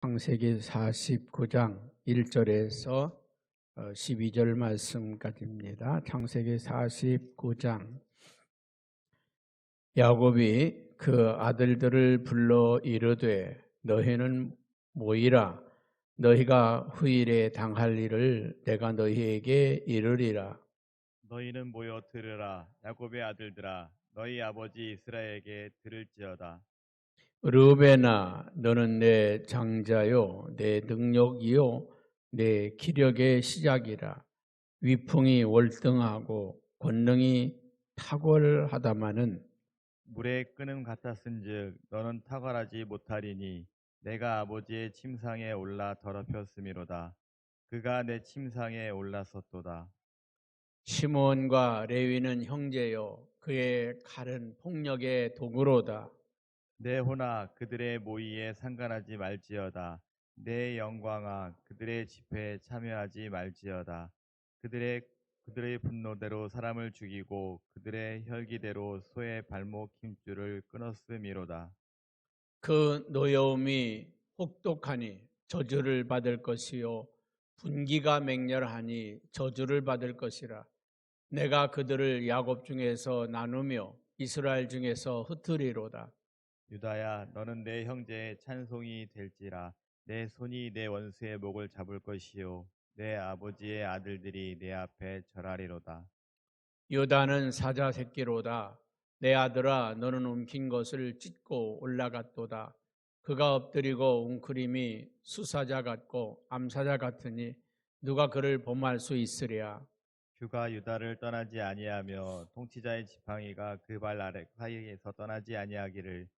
창세기 49장 1절에서 12절 말씀까지입니다. 창세기 49장. 야곱이 그 아들들을 불러 이르되 너희는 모이라. 너희가 후일에 당할 일을 내가 너희에게 이르리라. 너희는 모여 들으라. 야곱의 아들들아, 너희 아버지 이스라엘에게 들을지어다. 르우벤아, 너는 내 장자요, 내 능력이요, 내 기력의 시작이라. 위풍이 월등하고 권능이 탁월하다마는 물의 끓음 같았은즉 너는 탁월하지 못하리니 내가 아버지의 침상에 올라 더럽혔음이로다. 그가 내 침상에 올랐었도다. 시므온과 레위는 형제요, 그의 칼은 폭력의 도구로다. 내 호나 그들의 모의에 상관하지 말지어다. 내 영광아 그들의 집회에 참여하지 말지어다. 그들의 분노대로 사람을 죽이고 그들의 혈기대로 소의 발목 힘줄을 끊었음이로다. 그 노여움이 혹독하니 저주를 받을 것이요, 분기가 맹렬하니 저주를 받을 것이라. 내가 그들을 야곱 중에서 나누며 이스라엘 중에서 흩으리로다. 유다야, 너는 내 형제의 찬송이 될지라. 내 손이 내 원수의 목을 잡을 것이요 내 아버지의 아들들이 내 앞에 절하리로다. 유다는 사자 새끼로다. 내 아들아, 너는 움킨 것을 찢고 올라갔도다. 그가 엎드리고 웅크림이 수사자 같고 암사자 같으니 누가 그를 범할 수 있으랴. 주가 유다를 떠나지 아니하며 통치자의 지팡이가 그 발 아래 사이에서 떠나지 아니하기를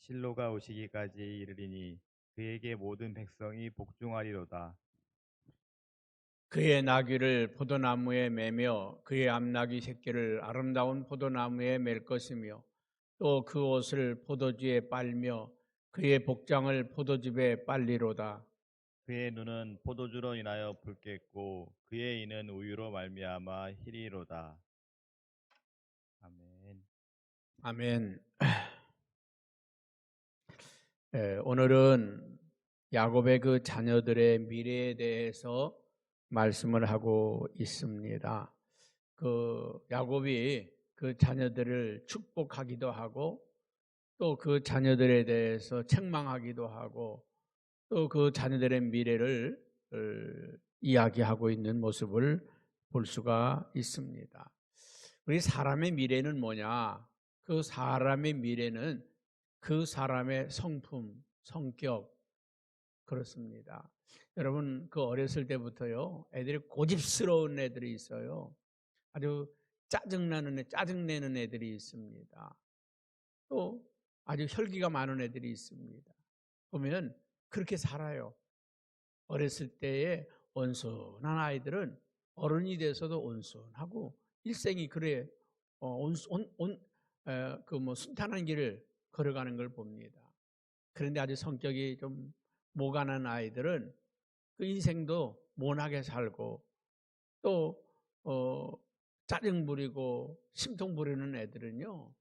실로가 오시기까지 이르리니 그에게 모든 백성이 복종하리로다. 그의 나귀를 포도나무에 매며 그의 암나귀 새끼를 아름다운 포도나무에 맬 것이며 또 그 옷을 포도주에 빨며 그의 복장을 포도즙에 빨리로다. 그의 눈은 포도주로 인하여 붉겠고 그의 이는 우유로 말미암아 희리로다. 아멘. 아멘. 오늘은 야곱의 그 자녀들의 미래에 대해서 말씀을 하고 있습니다. 그 야곱이 그 자녀들을 축복하기도 하고 또 그 자녀들에 대해서 책망하기도 하고 또 그 자녀들의 미래를 이야기하고 있는 모습을 볼 수가 있습니다. 우리 사람의 미래는 뭐냐? 그 사람의 미래는 그 사람의 성품, 성격, 그렇습니다. 여러분, 그 어렸을 때부터요, 애들이 고집스러운 애들이 있어요. 아주 짜증내는 애들이 있습니다. 또 아주 혈기가 많은 애들이 있습니다. 보면 그렇게 살아요. 어렸을 때에 온순한 아이들은 어른이 돼서도 온순하고 일생이 그래 순탄한 길을 걸어가는 걸 봅니다. 그런데 아주 성격이 좀 모간한 아이들은 그 인생도 모나게 살고 또 짜증 부리고 심통 부리는 애들은요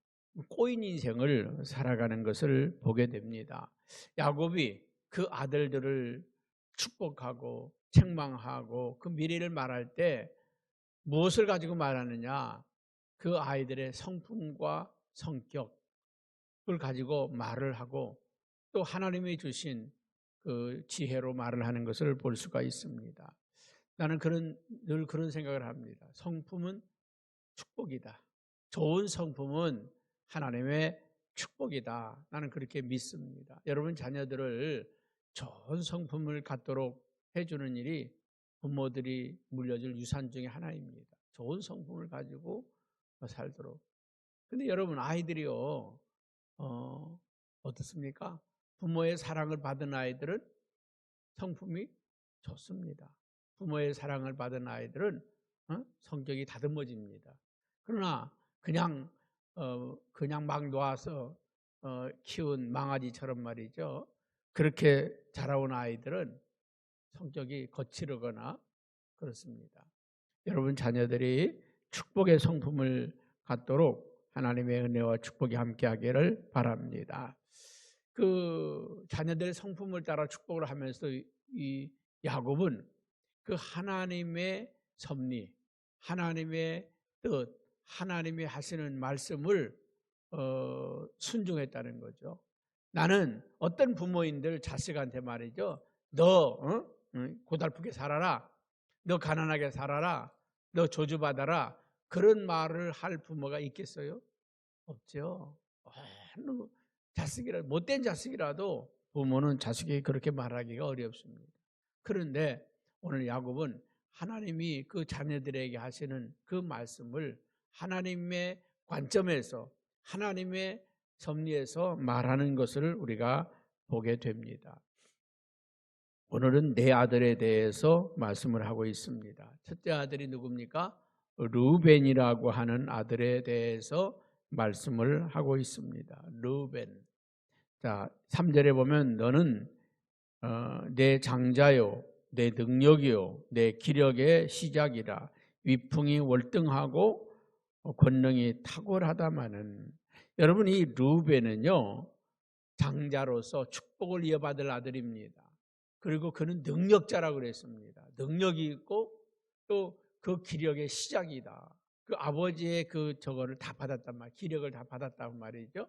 꼬인 인생을 살아가는 것을 보게 됩니다. 야곱이 그 아들들을 축복하고 책망하고 그 미래를 말할 때 무엇을 가지고 말하느냐? 그 아이들의 성품과 성격을 가지고 말을 하고 또 하나님이 주신 그 지혜로 말을 하는 것을 볼 수가 있습니다. 나는 늘 그런 생각을 합니다. 성품은 축복이다. 좋은 성품은 하나님의 축복이다. 나는 그렇게 믿습니다. 여러분 자녀들을 좋은 성품을 갖도록 해주는 일이 부모들이 물려줄 유산 중에 하나입니다. 좋은 성품을 가지고 살도록. 근데 여러분 아이들이요, 어떻습니까? 부모의 사랑을 받은 아이들은 성품이 좋습니다. 부모의 사랑을 받은 아이들은 성격이 다듬어집니다. 그러나 그냥 막 놓아서 키운 망아지처럼 말이죠. 그렇게 자라온 아이들은 성격이 거칠거나 그렇습니다. 여러분 자녀들이 축복의 성품을 갖도록 하나님의 은혜와 축복이 함께하기를 바랍니다. 그 자녀들의 성품을 따라 축복을 하면서 이 야곱은 그 하나님의 섭리, 하나님의 뜻, 하나님이 하시는 말씀을 순종했다는 거죠. 나는 어떤 부모인들 자식한테 말이죠. 너 고달프게 살아라. 너 가난하게 살아라. 너 저주받아라. 그런 말을 할 부모가 있겠어요? 없죠. 자식이라 못된 자식이라도 부모는 자식이 그렇게 말하기가 어렵습니다. 그런데 오늘 야곱은 하나님이 그 자녀들에게 하시는 그 말씀을 하나님의 관점에서 하나님의 섭리에서 말하는 것을 우리가 보게 됩니다. 오늘은 네 아들에 대해서 말씀을 하고 있습니다. 첫째 아들이 누굽니까? 르우벤이라고 하는 아들에 대해서 말씀을 하고 있습니다. 르우벤. 자, 3절에 보면 너는 내 장자요, 내 능력이요, 내 기력의 시작이라. 위풍이 월등하고 권능이 탁월하다마는. 여러분, 이 르우벤은요 장자로서 축복을 이어받을 아들입니다. 그리고 그는 능력자라고 그랬습니다. 능력이 있고 또 그 기력의 시작이다. 그 아버지의 그 저거를 다 받았단 말, 기력을 다 받았단 말이죠.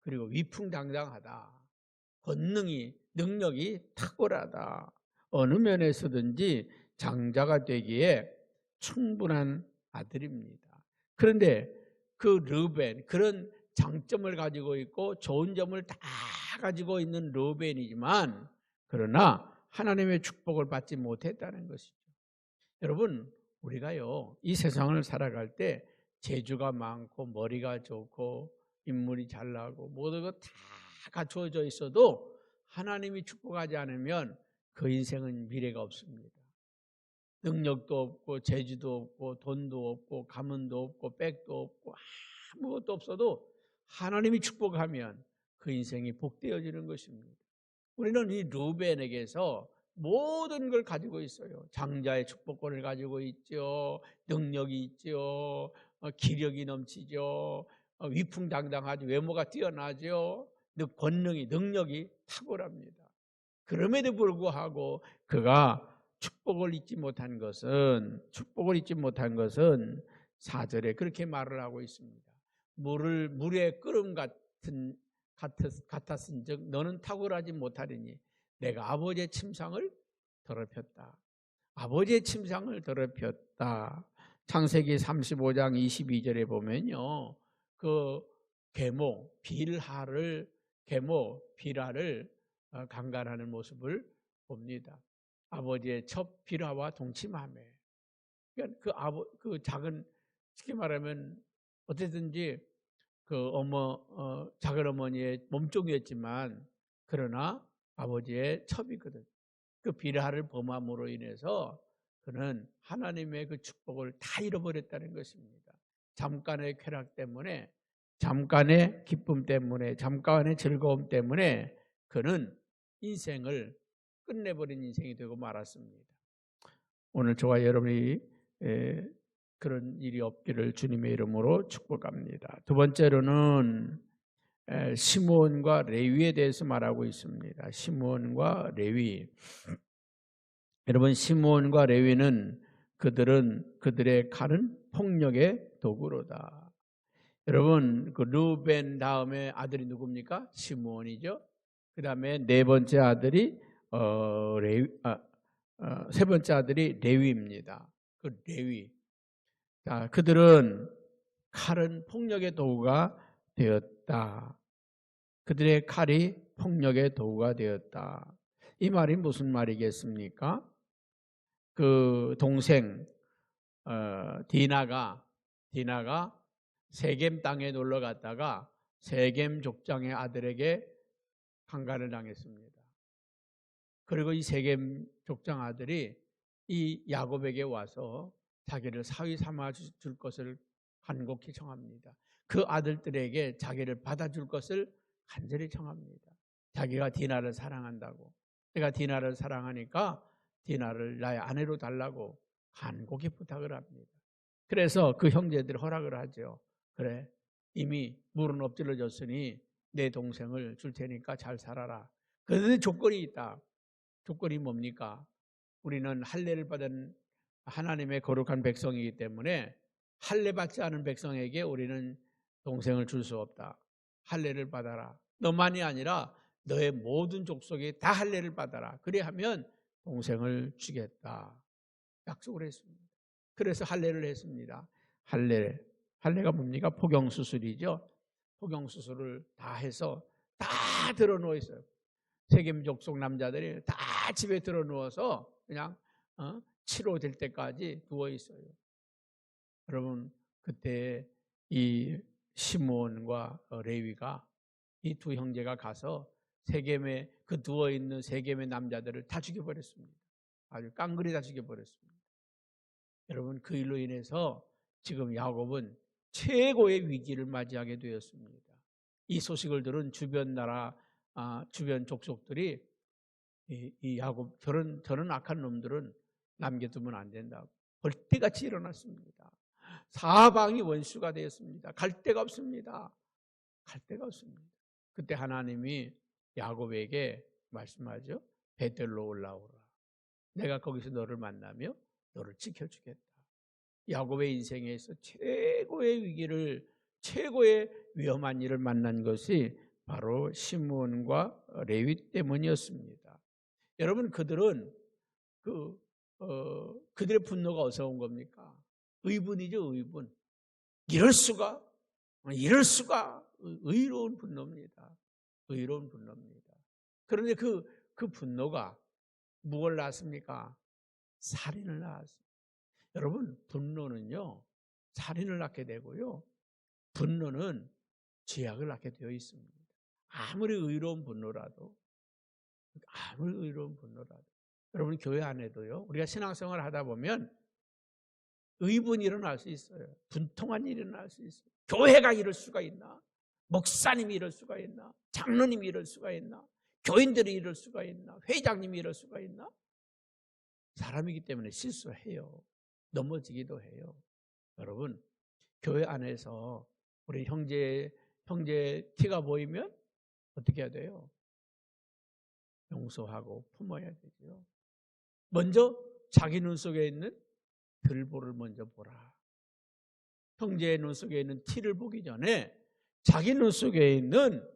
그리고 위풍당당하다. 권능이, 능력이 탁월하다. 어느 면에서든지 장자가 되기에 충분한 아들입니다. 그런데 그 르벤, 그런 장점을 가지고 있고 좋은 점을 다 가지고 있는 르벤이지만 그러나 하나님의 축복을 받지 못했다는 것이죠. 여러분, 우리가요 이 세상을 살아갈 때 재주가 많고 머리가 좋고 인물이 잘나고 모든 것 다 갖추어져 있어도 하나님이 축복하지 않으면 그 인생은 미래가 없습니다. 능력도 없고 재주도 없고 돈도 없고 가문도 없고 백도 없고 아무것도 없어도 하나님이 축복하면 그 인생이 복되어지는 것입니다. 우리는 이 르벤에게서 모든 걸 가지고 있어요. 장자의 축복권을 가지고 있죠. 능력이 있죠. 기력이 넘치죠. 위풍당당하죠. 외모가 뛰어나죠. 권능이, 능력이 탁월합니다. 그럼에도 불구하고 그가 축복을 잊지 못한 것은 4절에 그렇게 말을 하고 있습니다. 물의 끓음 같았은즉 너는 탁월하지 못하리니 내가 아버지의 침상을 더럽혔다. 아버지의 침상을 더럽혔다. 창세기 35장 22절에 보면요, 그 빌하를 강간하는 모습을 봅니다. 아버지의 첫 빌하와 동침하며, 그러니까 그 작은, 쉽게 말하면 어쨌든지 그 작은 어머니의 몸종이었지만 그러나 아버지의 첩이거든. 그 빌하를 범함으로 인해서 그는 하나님의 그 축복을 다 잃어버렸다는 것입니다. 잠깐의 쾌락 때문에, 잠깐의 기쁨 때문에, 잠깐의 즐거움 때문에 그는 인생을 끝내버린 인생이 되고 말았습니다. 오늘 저와 여러분이 그런 일이 없기를 주님의 이름으로 축복합니다. 두 번째로는 시므온과 레위에 대해서 말하고 있습니다. 시므온과 레위. 여러분, 시므온과 레위는 그들의 칼은 폭력의 도구로다. 여러분, 그 르벤 다음에 아들이 누굽니까? 시므온이죠. 그 다음에 네 번째 아들이 세 번째 아들이 레위입니다. 그 레위. 자, 그들은 칼은 폭력의 도구가 되었다. 그들의 칼이 폭력의 도구가 되었다. 이 말이 무슨 말이겠습니까? 그 동생 디나가 세겜 땅에 놀러 갔다가 세겜 족장의 아들에게 강간을 당했습니다. 그리고 이 세겜 족장 아들이 이 야곱에게 와서 자기를 사위 삼아 줄 것을 간곡히 청합니다. 그 아들들에게 자기를 받아줄 것을 간절히 청합니다. 자기가 디나를 사랑한다고. 내가 디나를 사랑하니까 디나를 나의 아내로 달라고 간곡히 부탁을 합니다. 그래서 그 형제들이 허락을 하죠. 그래, 이미 물은 엎질러졌으니 내 동생을 줄 테니까 잘 살아라. 그런데 조건이 있다. 조건이 뭡니까? 우리는 할례를 받은 하나님의 거룩한 백성이기 때문에 할례 받지 않은 백성에게 우리는 동생을 줄 수 없다. 할례를 받아라. 너만이 아니라 너의 모든 족속이 다 할례를 받아라. 그리하면 동생을 주겠다. 약속을 했습니다. 그래서 할례를 했습니다. 할례가 뭡니까? 포경수술이죠. 포경수술을 다 해서 다 들어누워 있어요. 세겜 족속 남자들이 다 집에 들어누워서 그냥 치료될 때까지 누워 있어요. 여러분, 그때 이 시므온과 레위가 이 두 형제가 가서 세겜에 그 누워 있는 세겜의 남자들을 다 죽여버렸습니다. 아주 깡그리 다 죽여버렸습니다. 여러분, 그 일로 인해서 지금 야곱은 최고의 위기를 맞이하게 되었습니다. 이 소식을 들은 주변 나라, 주변 족속들이 이 야곱, 저런 악한 놈들은 남겨두면 안 된다고 벌떼같이 일어났습니다. 사방이 원수가 되었습니다. 갈 데가 없습니다. 갈 데가 없습니다. 그때 하나님이 야곱에게 말씀하죠. 베델로 올라오라. 내가 거기서 너를 만나며 너를 지켜주겠다. 야곱의 인생에서 최고의 위기를, 최고의 위험한 일을 만난 것이 바로 시므온과 레위 때문이었습니다. 여러분, 그들은 그들의 분노가 어디서 온 겁니까? 의분이죠, 의분. 이럴 수가, 의로운 분노입니다. 의로운 분노입니다. 그런데 그 분노가 무엇을 낳았습니까? 살인을 낳았습니다. 여러분, 분노는요, 살인을 낳게 되고요, 분노는 죄악을 낳게 되어 있습니다. 아무리 의로운 분노라도, 여러분, 교회 안에도요, 우리가 신앙생활을 하다 보면 의분이 일어날 수 있어요. 분통한 일이 일어날 수 있어요. 교회가 이럴 수가 있나? 목사님이 이럴 수가 있나? 장로님이 이럴 수가 있나? 교인들이 이럴 수가 있나? 회장님이 이럴 수가 있나? 사람이기 때문에 실수해요. 넘어지기도 해요. 여러분, 교회 안에서 우리 형제 티가 보이면 어떻게 해야 돼요? 용서하고 품어야 되죠. 먼저 자기 눈 속에 있는 들보를 먼저 보라. 형제의 눈 속에 있는 티를 보기 전에 자기 눈 속에 있는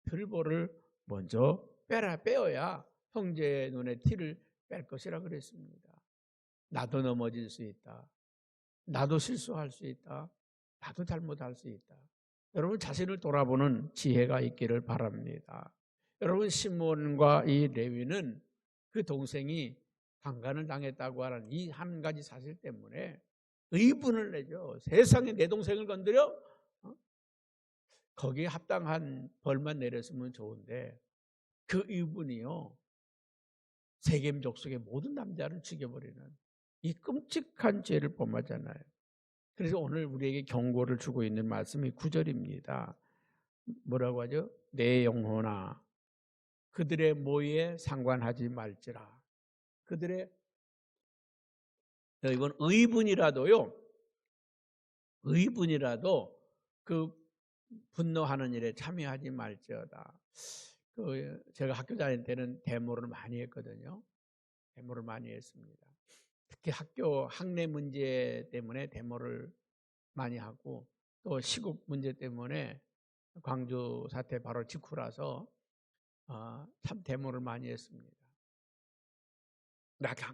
들보를 먼저 빼어야 형제의 눈에 티를 뺄 것이라 그랬습니다. 나도 넘어질 수 있다. 나도 실수할 수 있다. 나도 잘못할 수 있다. 여러분, 자신을 돌아보는 지혜가 있기를 바랍니다. 여러분, 시므온과 이 레위는 그 동생이 강간을 당했다고 하는 이 한 가지 사실 때문에 의분을 내죠. 세상에 내 동생을 건드려? 거기에 합당한 벌만 내렸으면 좋은데 그 의분이요, 세겜 족속의 모든 남자를 죽여버리는 이 끔찍한 죄를 범하잖아요. 그래서 오늘 우리에게 경고를 주고 있는 말씀이 9절입니다. 뭐라고 하죠? 내 영혼아, 그들의 모의에 상관하지 말지라. 그들의, 이번 의분이라도 그 분노하는 일에 참여하지 말지어다. 제가 학교 다닐 때는 데모를 많이 했거든요. 데모를 많이 했습니다. 특히 학교 학내 문제 때문에 데모를 많이 하고, 또 시국 문제 때문에 광주 사태 바로 직후라서 참 데모를 많이 했습니다.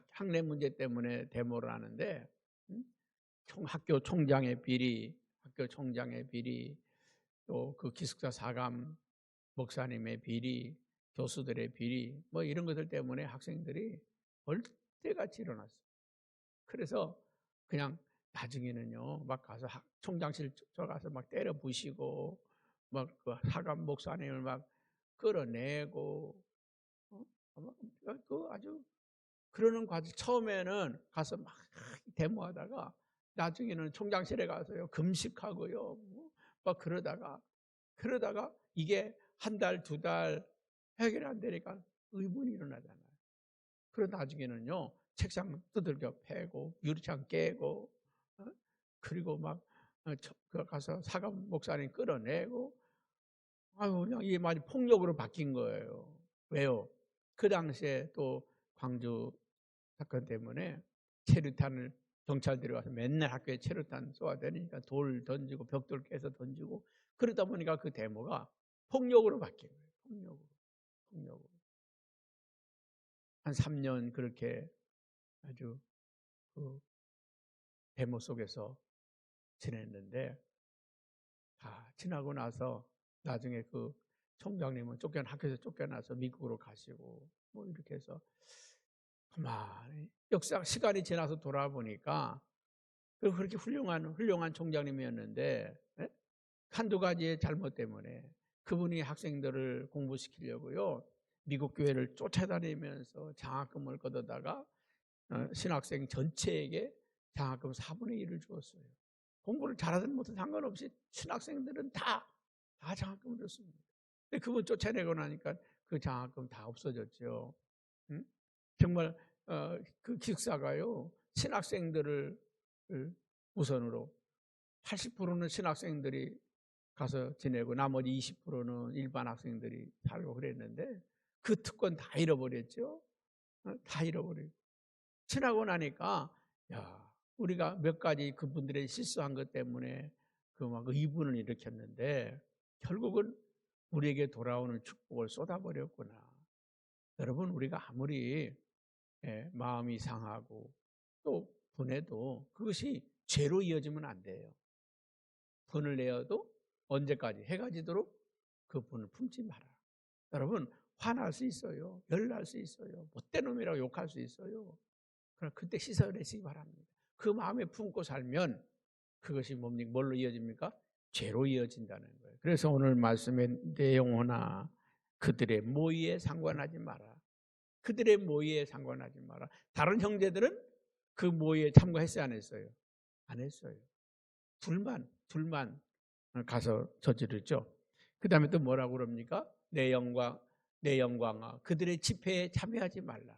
학내 문제 때문에 데모를 하는데 학교 총장의 비리, 또 그 기숙사 사감 목사님의 비리, 교수들의 비리, 뭐 이런 것들 때문에 학생들이 벌떼같이 일어났어요. 그래서 그냥 나중에는요, 막 가서 총장실 들어가서 막 때려 부시고, 막 그 사감 목사님을 막 끌어내고, 그 아주 그러는 과정. 처음에는 가서 막 데모하다가 나중에는 총장실에 가서요 금식하고요, 막 그러다가 이게 한 달, 두 달 해결이 안 되니까 의문이 일어나잖아요. 그러다 나중에는요, 책상 두들겨 패고 유리창 깨고, 그리고 막 가서 사감 목사님 끌어내고, 아유, 그냥 이게 많이 폭력으로 바뀐 거예요. 왜요? 그 당시에 또 광주 사건 때문에 체류탄을 경찰들이 와서 맨날 학교에 체류탄 쏘아대니까 돌 던지고 벽돌 깨서 던지고 그러다 보니까 그 데모가 폭력으로 바뀐 거예요. 폭력으로. 한 3년 그렇게 아주 그 데모 속에서 지냈는데 다 지나고 나서 나중에 그 총장님은 학교에서 쫓겨나서 미국으로 가시고 뭐 이렇게 해서 가만히 역사 시간이 지나서 돌아보니까 그렇게 훌륭한 총장님이었는데 예? 한두 가지의 잘못 때문에 그분이 학생들을 공부시키려고요 미국 교회를 쫓아다니면서 장학금을 걷어다가 신학생 전체에게 장학금 4분의 1을 주었어요. 공부를 잘하든 못하든 상관없이 신학생들은 다 장학금을 줬습니다. 근데 그분 쫓아내고 나니까 그 장학금 다 없어졌죠. 응? 정말 그 기숙사가요 신학생들을 우선으로 80%는 신학생들이 가서 지내고 나머지 20%는 일반 학생들이 살고 그랬는데 그 특권 다 잃어버렸죠. 다 잃어버리고 지나고 나니까 야 우리가 몇 가지 그분들의 실수한 것 때문에 그 막 의분을 일으켰는데 결국은 우리에게 돌아오는 축복을 쏟아버렸구나. 여러분 우리가 아무리 마음이 상하고 또 분해도 그것이 죄로 이어지면 안 돼요. 분을 내어도 언제까지 해가 지도록 그 분을 품지 마라. 여러분 화날 수 있어요. 열날 수 있어요. 못된 놈이라고 욕할 수 있어요. 그럼 그때 씻어내시기 바랍니다. 그 마음에 품고 살면 그것이 뭡니까? 뭘로 이어집니까? 죄로 이어진다는 거예요. 그래서 오늘 말씀의 내용이나 그들의 모의에 상관하지 마라. 그들의 모의에 상관하지 마라. 다른 형제들은 그 모의에 참가했어요, 안 했어요? 안 했어요. 둘만 가서 저지르죠. 그 다음에 또 뭐라고 그럽니까? 내 영광아. 그들의 집회에 참여하지 말라.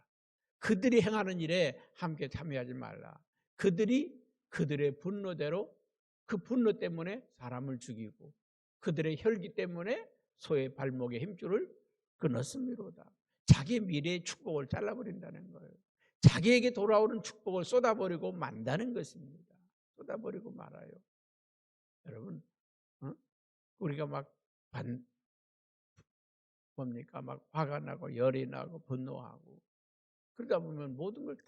그들이 행하는 일에 함께 참여하지 말라. 그들의 분노대로 그 분노 때문에 사람을 죽이고 그들의 혈기 때문에 소의 발목에 힘줄을 끊었음이로다. 자기 미래의 축복을 잘라버린다는 거예요. 자기에게 돌아오는 축복을 쏟아버리고 만다는 것입니다. 쏟아버리고 말아요. 여러분, 우리가 막 화가 나고 열이 나고 분노하고 그러다 보면 모든 걸 다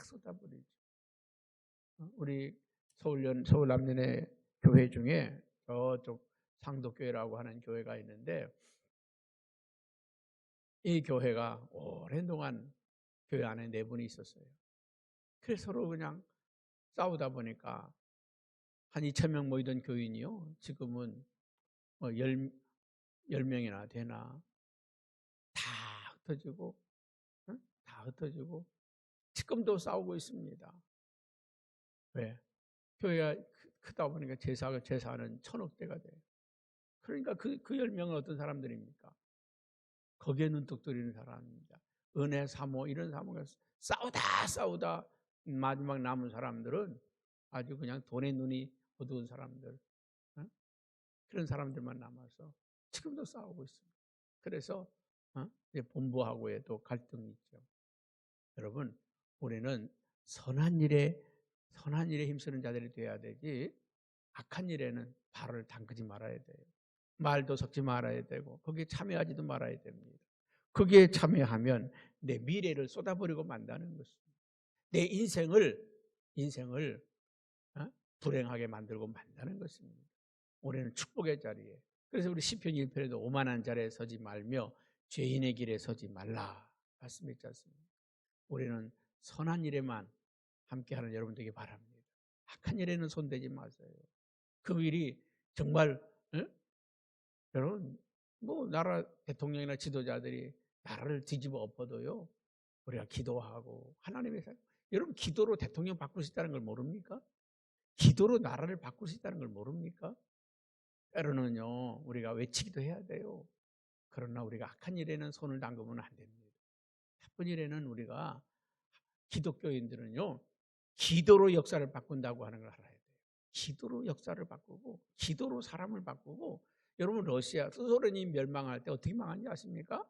쏟아버리죠. 우리 서울 남년의 교회 중에 저쪽 상도교회라고 하는 교회가 있는데 이 교회가 오랜 동안 교회 안에 네 분이 있었어요. 그래서 서로 그냥 싸우다 보니까 한 2,000명 모이던 교인이요. 지금은 뭐 10명이나 되나 다 흩어지고 다 흩어지고 지금도 싸우고 있습니다. 왜? 교회가 크다 보니까 제사는 1,000억대가 돼요. 그러니까 그 10명은 어떤 사람들입니까? 거기에 눈독 들이는 사람입니다. 은혜 사모 이런 사모가 싸우다 마지막 남은 사람들은 아주 그냥 돈에 눈이 어두운 사람들 그런 사람들만 남아서 지금도 싸우고 있습니다. 그래서 이제 본부하고의 또 갈등이 있죠. 여러분 우리는 선한 일에 힘쓰는 자들이 돼야 되지 악한 일에는 발을 담그지 말아야 돼요. 말도 섞지 말아야 되고 거기에 참여하지도 말아야 됩니다. 거기에 참여하면 내 미래를 쏟아버리고 만다는 것입니다. 내 인생을 불행하게 만들고 만다는 것입니다. 올해는 축복의 자리에. 그래서 우리 시편 1편에도 오만한 자리에 서지 말며 죄인의 길에 서지 말라 말씀했지 않습니까? 우리는 선한 일에만 함께하는 여러분들에게 바랍니다. 악한 일에는 손대지 마세요. 그 일이 정말 여러분 뭐 나라 대통령이나 지도자들이 나라를 뒤집어 엎어도요 우리가 기도하고 하나님의 여러분 기도로 대통령 바꿀 수 있다는 걸 모릅니까? 기도로 나라를 바꿀 수 있다는 걸 모릅니까? 때로는요 우리가 외치기도 해야 돼요. 그러나 우리가 악한 일에는 손을 담그면 안 됩니다. 나쁜 일에는 우리가 기독교인들은요 기도로 역사를 바꾼다고 하는 걸 알아야 돼요. 기도로 역사를 바꾸고 기도로 사람을 바꾸고 여러분 러시아 소련이 멸망할 때 어떻게 망한지 아십니까?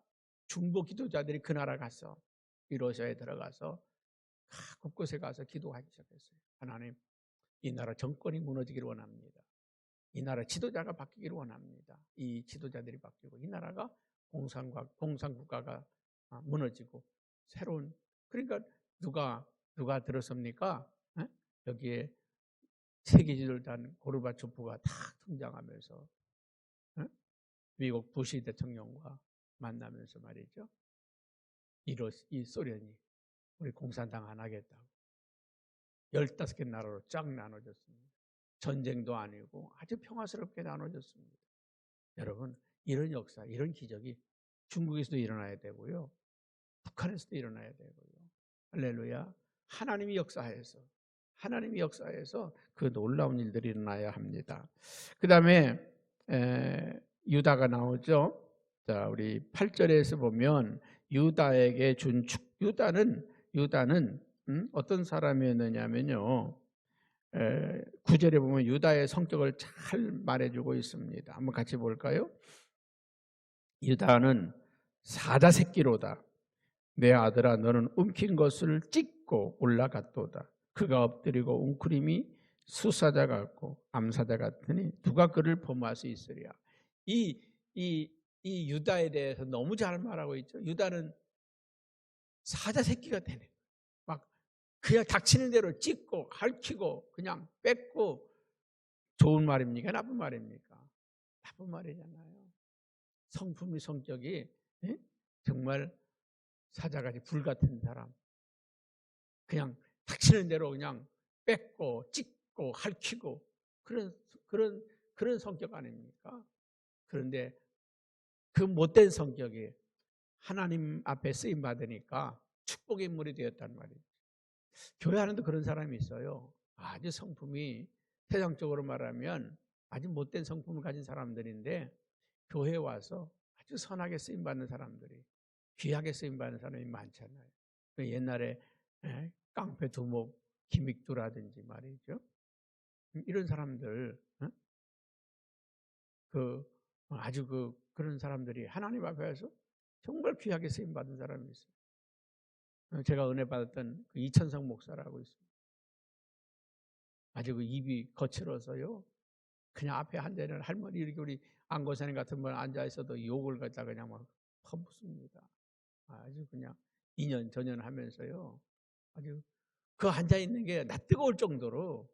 중보 기도자들이 그 나라 가서 이 러시아에 들어가서 곳곳에 가서 기도하기 시작했어요. 하나님, 이 나라 정권이 무너지기를 원합니다. 이 나라 지도자가 바뀌기를 원합니다. 이 지도자들이 바뀌고 이 나라가 공산국가가 무너지고 새로운, 그러니까 누가 들었습니까? 에? 여기에 세계 지도를 단 고르바초프가 다 등장하면서 미국 부시 대통령과 만나면서 말이죠. 이 소련이 우리 공산당 안 하겠다고 15개 나라로 쫙 나눠졌습니다. 전쟁도 아니고 아주 평화스럽게 나눠졌습니다. 여러분, 이런 역사, 이런 기적이 중국에서도 일어나야 되고요. 북한에서도 일어나야 되고요. 할렐루야. 하나님이 역사해서 그 놀라운 일들이 일어나야 합니다. 그 다음에 유다가 나오죠. 자, 우리 8절에서 보면 유다에게 준 유다는 어떤 사람이었느냐면요. 9절에 보면 유다의 성격을 잘 말해주고 있습니다. 한번 같이 볼까요? 유다는 사자 새끼로다. 내 아들아, 너는 움킨 것을 찢고 올라갔도다. 그가 엎드리고 웅크림이 수사자 같고 암사자 같으니 누가 그를 범할 수 있으랴. 이 유다에 대해서 너무 잘 말하고 있죠. 유다는 사자 새끼가 되네. 막 그냥 닥치는 대로 찢고 핥히고 그냥 뺏고. 좋은 말입니까? 나쁜 말입니까? 나쁜 말이잖아요. 성품이 성격이 정말 사자같이 불같은 사람. 그냥 닥치는 대로 그냥 뺏고 찢고 핥히고 그런 성격 아닙니까? 그런데 그 못된 성격이 하나님 앞에 쓰임 받으니까 축복의 인물이 되었단 말이에요. 교회 안에도 그런 사람이 있어요. 아주 성품이 세상적으로 말하면 아주 못된 성품을 가진 사람들인데 교회에 와서 아주 선하게 쓰임 받는 사람들이, 귀하게 쓰임 받는 사람이 많잖아요. 옛날에 깡패 두목 김익두라든지 말이죠. 이런 사람들, 아주 그런 사람들이 하나님 앞에서 정말 귀하게 쓰임 받은 사람이 있어요. 제가 은혜 받았던 그 이천성 목사라고 있습니다. 아주 그 입이 거칠어서요. 그냥 앞에 앉아있는 할머니, 이렇게 우리 안고사님 같은 분 앉아 있어도 욕을 갖다 그냥 막 퍼붓습니다. 아주 그냥 인연 전연 하면서요. 아주 그 앉아 있는 게 나 뜨거울 정도로.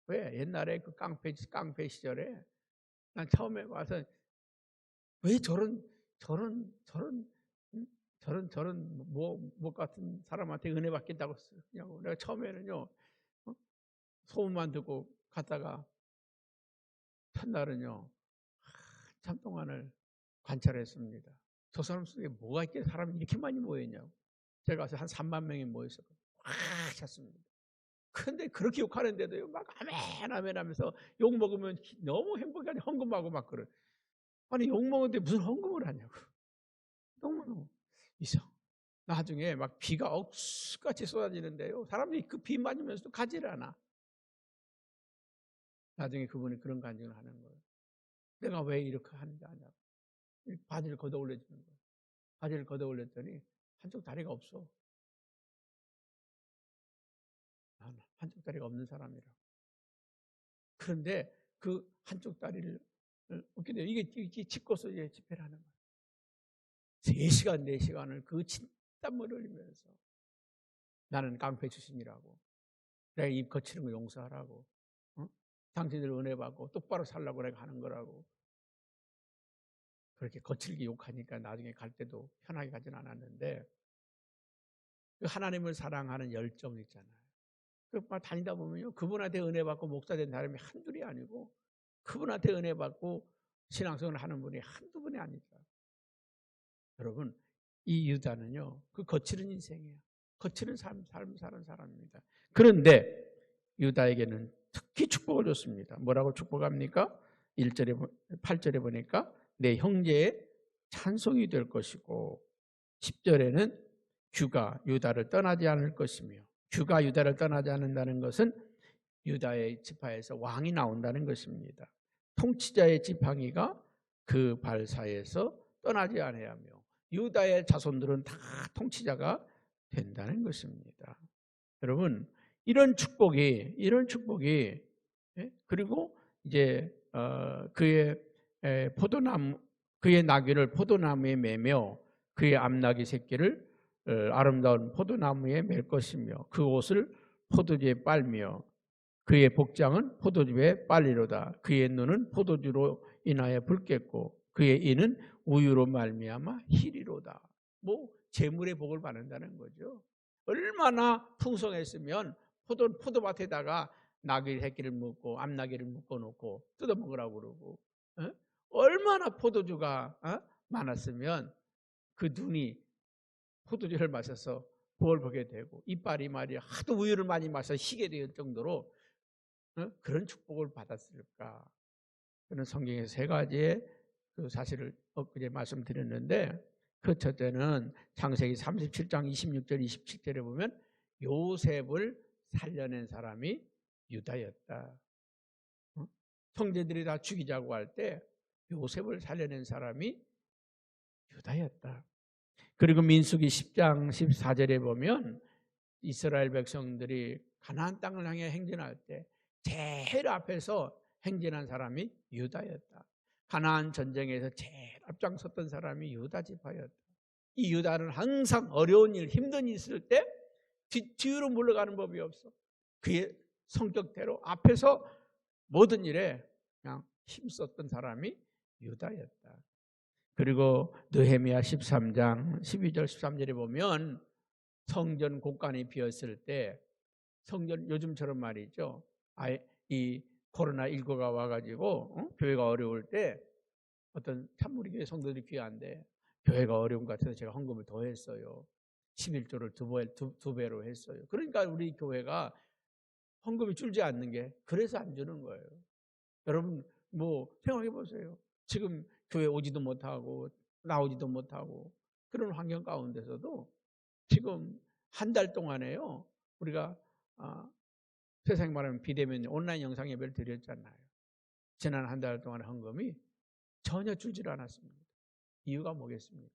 왜? 옛날에 그 깡패 시절에 난 처음에 와서 왜 저런 뭐 같은 사람한테 은혜 받겠다고 쓰냐고. 내가 처음에는요, 소문만 듣고 갔다가 첫날은요, 한참 동안을 관찰했습니다. 저 사람 속에 뭐가 있길래 사람이 이렇게 많이 모였냐고. 제가 가서 한 3만 명이 모였었거든요. 꽉 찼습니다. 근데 그렇게 욕하는데도요, 막 아멘 하면서 욕 먹으면 너무 행복하게 헌금하고 막 그래. 아니, 욕 먹는데 무슨 헌금을 하냐고. 너무 이상. 나중에 막 비가 억수같이 쏟아지는데요, 사람들이 그 비 맞으면서도 가지를 않아. 나중에 그분이 그런 간증을 하는 거예요. 내가 왜 이렇게 하는지 아냐고. 바지를 걷어 올려주는 거예요. 바지를 걷어 올렸더니 한쪽 다리가 없어. 나는 한쪽 다리가 없는 사람이라고. 그런데 그 한쪽 다리를 어떻게 돼요? 이게 짚고서 이제 집회를 하는 거예요. 3시간, 4시간을 그 진땀을 흘리면서 나는 깡패 출신이라고. 내가 입 거치는 거 용서하라고. 당신들 은혜 받고 똑바로 살라고 내가 하는 거라고. 그렇게 거칠게 욕하니까 나중에 갈 때도 편하게 가진 않았는데, 그 하나님을 사랑하는 열정 있잖아요. 그 다니다 보면요, 그분한테 은혜 받고 목사 된 사람이 한둘이 아니고, 그분한테 은혜 받고 신앙생활을 하는 분이 한두 분이 아니다. 여러분, 이 유다는요, 그 거칠은 인생이에요. 거칠은 삶 사는 사람입니다. 그런데 유다에게는 특히 축복을 줬습니다. 뭐라고 축복합니까? 8절에 보니까 내 형제의 찬송이 될 것이고, 10절에는 주가 유다를 떠나지 않을 것이며, 주가 유다를 떠나지 않는다는 것은 유다의 지파에서 왕이 나온다는 것입니다. 통치자의 지팡이가 그 발사에서 떠나지 아니하며 유다의 자손들은 다 통치자가 된다는 것입니다. 여러분, 이런 축복이 예? 그리고 이제 그의 나귀를 포도나무에 매며 그의 암나귀 새끼를 아름다운 포도나무에 맬 것이며 그 옷을 포도주에 빨며 그의 복장은 포도주에 빨리로다. 그의 눈은 포도주로 인하여 붉겠고 그의 이는 우유로 말미암아 희리로다. 뭐 재물의 복을 받는다는 거죠. 얼마나 풍성했으면 포도밭에다가 나귀 새끼를 묶고 암나귀를 묶어 놓고 뜯어 먹으라고 그러고, 얼마나 포도주가 많았으면 그 눈이 포도주를 마셔서 복을 보게 되고 이빨이 말이야 하도 우유를 많이 마셔서 희게 될 정도로 그런 축복을 받았을까? 저는 성경의 세 가지의 그 사실을 엊그제 말씀드렸는데, 그 첫째는 창세기 37장 26절 27절에 보면 요셉을 살려낸 사람이 유다였다. 형제들이 다 죽이자고 할 때 요셉을 살려낸 사람이 유다였다. 그리고 민수기 10장 14절에 보면 이스라엘 백성들이 가나안 땅을 향해 행진할 때 제일 앞에서 행진한 사람이 유다였다. 가나안 전쟁에서 제일 앞장섰던 사람이 유다 지파였다. 이 유다는 항상 어려운 일, 힘든 일 있을 때 뒤로 물러가는 법이 없어. 그의 성격대로 앞에서 모든 일에 그냥 힘썼던 사람이 유다였다. 그리고 느헤미야 13장 12절 13절에 보면 성전 곡간이 비었을 때, 성전 요즘처럼 말이죠. 이 코로나19가 와가지고 교회가 어려울 때 어떤 참우리 교회 성도들이 귀한데 교회가 어려운 것 같아서 제가 헌금을 더 했어요. 11조를 두 배로 했어요. 그러니까 우리 교회가 헌금이 줄지 않는 게 그래서 안 주는 거예요. 여러분 뭐 생각해 보세요. 지금 교회 오지도 못하고 나오지도 못하고 그런 환경 가운데서도 지금 한 달 동안에요. 우리가 세상에 말하면 비대면 온라인 영상 예배를 드렸잖아요. 지난 한 달 동안 헌금이 전혀 줄질 않았습니다. 이유가 뭐겠습니까?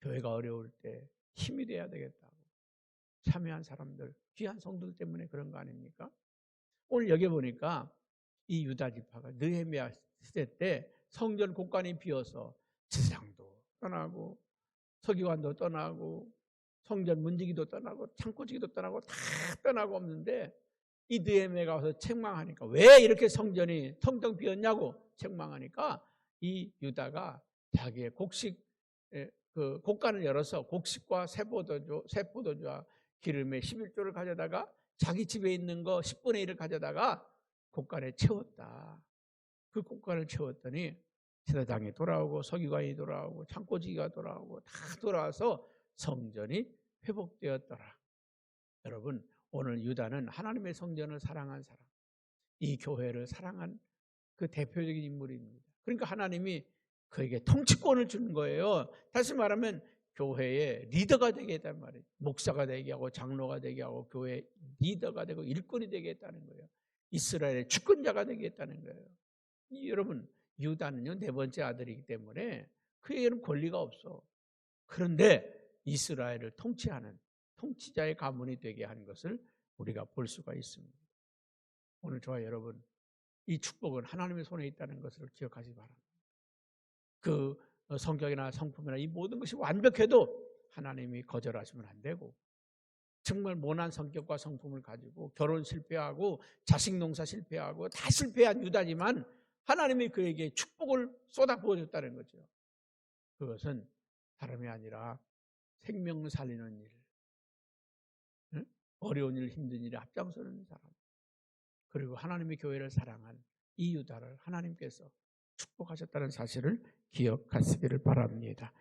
교회가 어려울 때 힘이 돼야 되겠다고 참여한 사람들, 귀한 성도들 때문에 그런 거 아닙니까? 오늘 여기 보니까 이 유다 지파가 느헤미야 시대 때 성전 곡간이 비어서 제사장도 떠나고 서기관도 떠나고 성전 문지기도 떠나고 창고지기도 떠나고 다 떠나고 없는데 이 느헤미야가 와서 책망하니까 왜 이렇게 성전이 텅텅 비었냐고 책망하니까 이 유다가 자기의 그 곡간을 열어서 곡식과 새 포도주와 기름에 11조를 가져다가 자기 집에 있는 거 10분의 1을 가져다가 곡간에 채웠다. 그 곡간을 채웠더니 제사장이 돌아오고 서기관이 돌아오고 창고지기가 돌아오고 다 돌아와서 성전이 회복되었더라. 여러분, 오늘 유다는 하나님의 성전을 사랑한 사람, 이 교회를 사랑한 그 대표적인 인물입니다. 그러니까 하나님이 그에게 통치권을 주는 거예요. 다시 말하면 교회의 리더가 되게 했단 말이에요. 목사가 되게 하고 장로가 되게 하고 교회 리더가 되고 일꾼이 되게 했다는 거예요. 이스라엘의 주권자가 되게 했다는 거예요. 여러분, 유다는요, 네 번째 아들이기 때문에 그에게는 권리가 없어. 그런데 이스라엘을 통치하는 통치자의 가문이 되게 한 것을 우리가 볼 수가 있습니다. 오늘 저와 여러분, 이 축복은 하나님의 손에 있다는 것을 기억하시기 바랍니다. 그 성격이나 성품이나 이 모든 것이 완벽해도 하나님이 거절하시면 안 되고, 정말 모난 성격과 성품을 가지고 결혼 실패하고 자식 농사 실패하고 다 실패한 유다지만 하나님이 그에게 축복을 쏟아 부어줬다는 거죠. 그것은 다름이 아니라 생명 살리는 일, 어려운 일, 힘든 일에 앞장서는 사람, 그리고 하나님의 교회를 사랑한 이 유다를 하나님께서 축복하셨다는 사실을 기억하시기를 바랍니다.